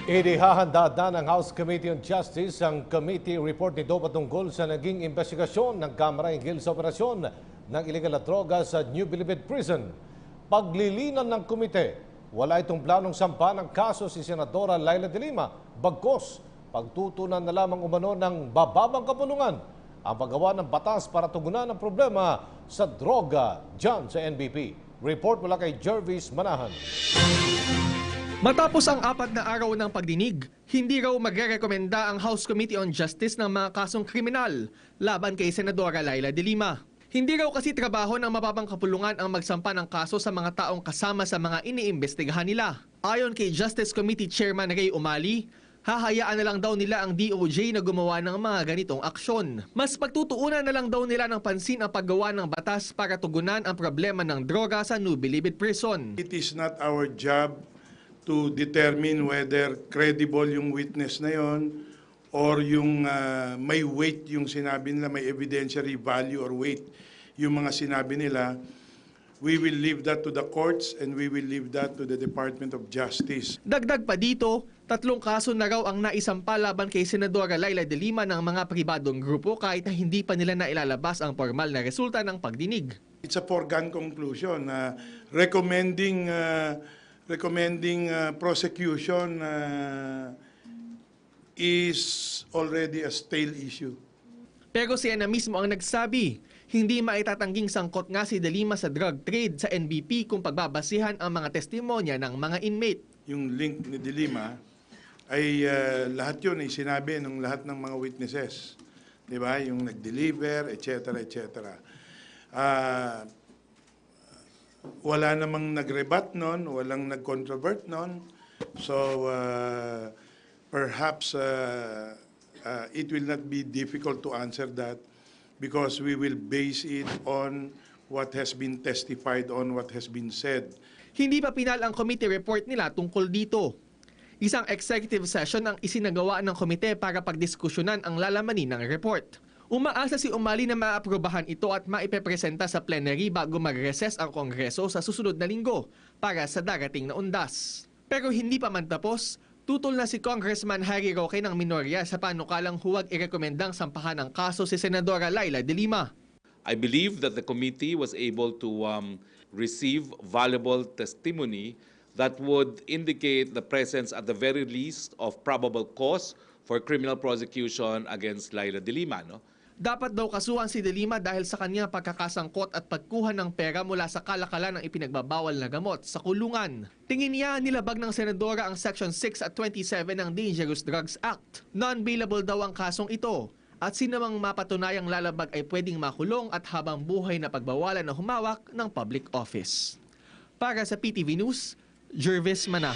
Inihahanda na ng House Committee on Justice ang committee report nito patungkol sa naging investigasyon ng Kamara hinggil sa operasyon ng illegal na droga sa New Bilibid Prison. Paglilinan ng komite, wala itong planong sampa ng kaso si Senadora Laila de Lima. Bagkus, pagtutunan na lamang umano ng bababang kapulungan ang paggawa ng batas para tugunan ang problema sa droga dyan sa NBP. Report mula kay Jervis Manahan. Matapos ang 4 na araw ng pagdinig, hindi raw magre-rekomenda ang House Committee on Justice ng mga kasong kriminal laban kay Senadora Laila de Lima. Hindi raw kasi trabaho ng mababang kapulungan ang magsampa ng kaso sa mga taong kasama sa mga iniimbestigahan nila. Ayon kay Justice Committee Chairman Ray Umali, hahayaan na lang daw nila ang DOJ na gumawa ng mga ganitong aksyon. Mas pagtutuunan na lang daw nila ng pansin ang paggawa ng batas para tugunan ang problema ng droga sa New Bilibid Prison. It is not our job to determine whether credible yung witness na yon or yung may weight yung sinabi nila, may evidentiary value or weight yung mga sinabi nila. We will leave that to the courts and we will leave that to the Department of Justice. Dagdag pa dito, 3 kaso na raw ang naisampa laban kay Senadora Laila de Lima ng mga pribadong grupo kahit na hindi pa nila nailalabas ang formal na resulta ng pagdinig. It's a foregone conclusion na recommending prosecution is already a stale issue. Pero siya na mismo ang nagsabi, hindi maitatangging sangkot nga si de Lima sa drug trade sa NBP kung pagbabasihan ang mga testimonya ng mga inmate. Yung link ni de Lima ay lahat yun ay sinabi ng lahat ng mga witnesses. Diba? Yung nag-deliver, etc. etc. Wala namang nag-rebut nun, walang nag-controvert nun. So, perhaps it will not be difficult to answer that because we will base it on what has been testified on, what has been said. Hindi pa pinal ang committee report nila tungkol dito. Isang executive session ang isinagawa ng komite para pagdiskusyonan ang lalamanin ng report. Umaasa si Umali na maaprubahan ito at maipepresenta sa plenary bago mag-recess ang Kongreso sa susunod na linggo para sa darating na undas. Pero hindi pa man tapos, tutol na si Congressman Harry Roque ng minorya sa panukalang huwag irekomendang sampahan ng kaso si Senadora Laila de Lima. I believe that the committee was able to receive valuable testimony that would indicate the presence at the very least of probable cause for criminal prosecution against Laila de Lima. No? Dapat daw kasuhan si de Lima dahil sa kanyang pagkakasangkot at pagkuha ng pera mula sa kalakalan ng ipinagbabawal na gamot sa kulungan. Tingin niya nilabag ng senadora ang Section 6 at 27 ng Dangerous Drugs Act. Non-bailable daw ang kasong ito at sinamang mapatunayang lalabag ay pwedeng makulong at habang buhay na pagbawalan na humawak ng public office. Para sa PTV News, Jervis Manahan.